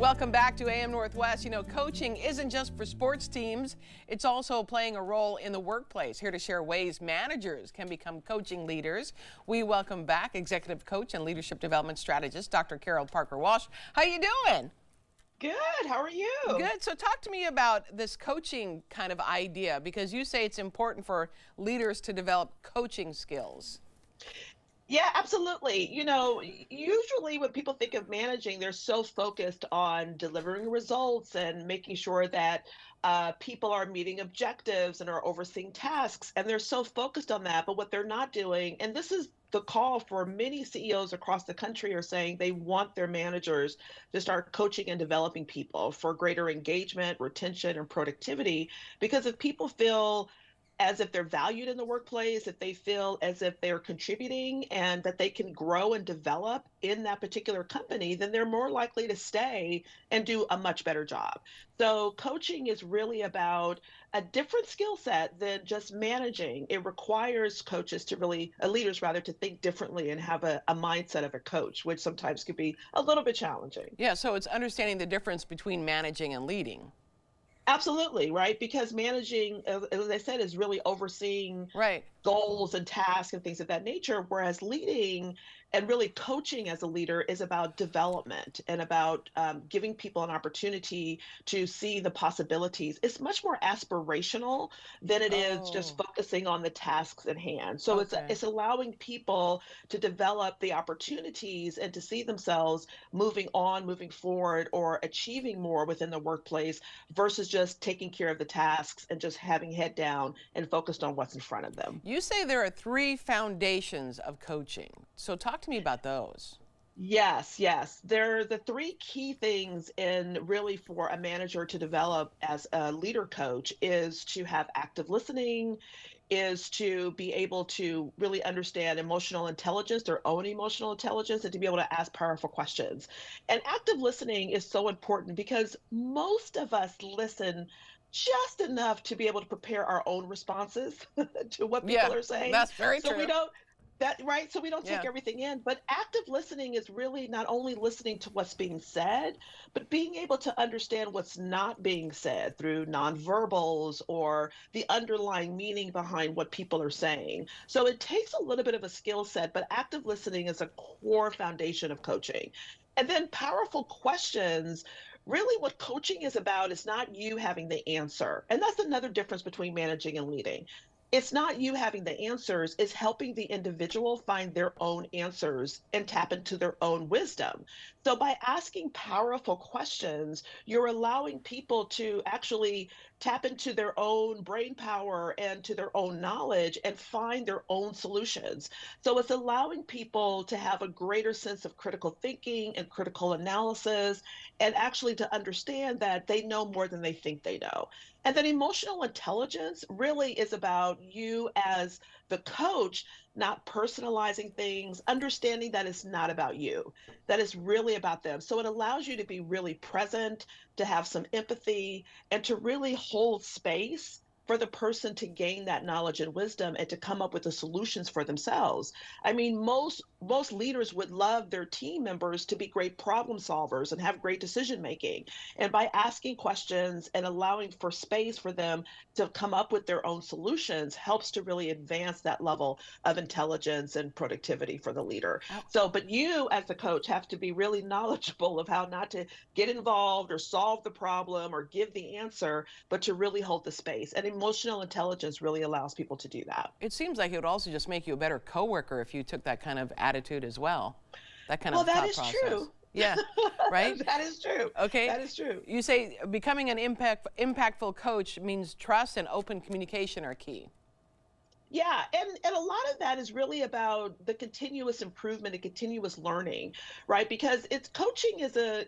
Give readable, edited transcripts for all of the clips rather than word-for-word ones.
Welcome back to AM Northwest. You know, coaching isn't just for sports teams, it's also playing a role in the workplace. Here to share ways managers can become coaching leaders, we welcome back executive coach and leadership development strategist, Dr. Carol Parker Walsh. How you doing? Good. How are you? Good. So talk to me about this coaching kind of idea, because you say it's important for leaders to develop coaching skills. Yeah, absolutely. Usually when people think of managing, they're so focused on delivering results and making sure that people are meeting objectives and are overseeing tasks. And they're so focused on that. But what they're not doing, and this is the call for many CEOs across the country, are saying they want their managers to start coaching and developing people for greater engagement, retention, and productivity. Because if people feel as if they're valued in the workplace, if they feel as if they're contributing and that they can grow and develop in that particular company, then they're more likely to stay and do a much better job. So, coaching is really about a different skill set than just managing. It requires coaches to really, leaders rather, to think differently and have a mindset of a coach, which sometimes could be a little bit challenging. Yeah, so it's understanding the difference between managing and leading. Absolutely, right? Because managing, as I said, is really overseeing Right. goals and tasks and things of that nature, whereas leading and really coaching as a leader is about development and about giving people an opportunity to see the possibilities. It's much more aspirational than it is just Oh, focusing on the tasks at hand. So okay. it's allowing people to develop the opportunities and to see themselves moving on, moving forward, or achieving more within the workplace versus just taking care of the tasks and just having head down and focused on what's in front of them. You say there are three foundations of coaching. So talk to me about those. Yes, yes. They're the three key things in really for a manager to develop as a leader coach is to have active listening, is to be able to really understand emotional intelligence, their own emotional intelligence, and to be able to ask powerful questions. And active listening is so important because most of us listen just enough to be able to prepare our own responses to what people Yeah, are saying. that's very So we true. don't that right, so we don't take Yeah. everything in, but active listening is really not only listening to what's being said, but being able to understand what's not being said through nonverbals or the underlying meaning behind what people are saying. So it takes a little bit of a skill set, but active listening is a core foundation of coaching. And then powerful questions. Really, what coaching is about is not you having the answer. And that's another difference between managing and leading. It's not you having the answers, it's helping the individual find their own answers and tap into their own wisdom. So by asking powerful questions, you're allowing people to actually tap into their own brain power and to their own knowledge and find their own solutions. So it's allowing people to have a greater sense of critical thinking and critical analysis and actually to understand that they know more than they think they know. And then emotional intelligence really is about you as the coach, not personalizing things, understanding that it's not about you, that it's really about them. So it allows you to be really present, to have some empathy, and to really hold space for the person to gain that knowledge and wisdom and to come up with the solutions for themselves. I mean, most leaders would love their team members to be great problem solvers and have great decision making. And by asking questions and allowing for space for them to come up with their own solutions helps to really advance that level of intelligence and productivity for the leader. Oh, So, but you as the coach have to be really knowledgeable of how not to get involved or solve the problem or give the answer, but to really hold the space. And emotional intelligence really allows people to do that. it seems like it would also just make you a better coworker if you took that kind of attitude as well, that kind Well, of that thought is process. true. Yeah, right? That is true. Okay. That is true. You say becoming an impactful coach means trust and open communication are key. Yeah, and a lot of that is really about the continuous improvement and continuous learning, right? Because it's coaching is a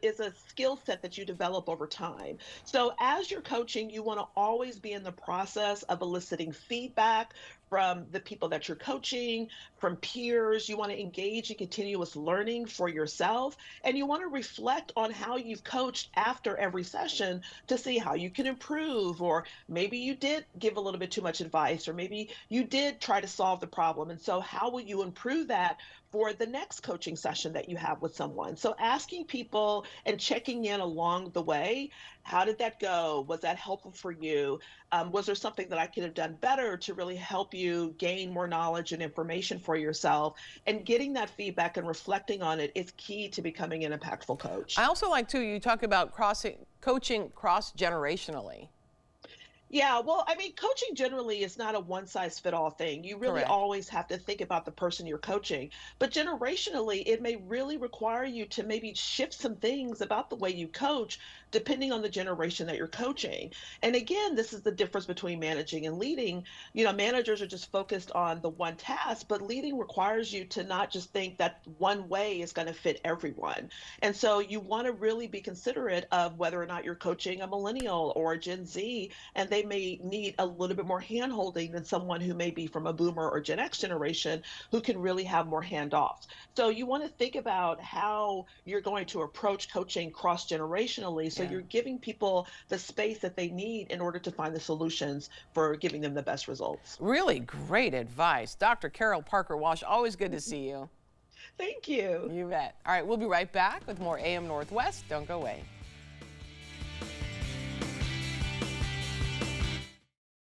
skill set that you develop over time. So as you're coaching, you want to always be in the process of eliciting feedback from the people that you're coaching, from peers. You want to engage in continuous learning for yourself, and you want to reflect on how you've coached after every session to see how you can improve, or maybe you did give a little bit too much advice, or maybe you did try to solve the problem. And so, how will you improve that for the next coaching session that you have with someone. So asking people and checking in along the way, how did that go? Was that helpful for you? Was there something that I could have done better to really help you gain more knowledge and information for yourself? And getting that feedback and reflecting on it is key to becoming an impactful I coach. also like, too, you talk about coaching cross-generationally. Yeah, well, I mean, coaching generally is not a one size fit all thing. You really Correct. always have to think about the person you're coaching. But generationally, it may really require you to maybe shift some things about the way you coach, depending on the generation that you're coaching. And again, this is the difference between managing and leading. Managers are just focused on the one task, but leading requires you to not just think that one way is going to fit everyone. And so you want to really be considerate of whether or not you're coaching a millennial or a Gen Z, and they may need a little bit more handholding than someone who may be from a boomer or Gen X generation who can really have more handoffs. So you want to think about how you're going to approach coaching cross generationally so Yeah. you're giving people the space that they need in order to find the solutions for giving them the best results. Really great advice. Dr. Carol Parker Walsh, always good to see you. Thank you. You bet. All right, we'll be right back with more AM Northwest. Don't go away.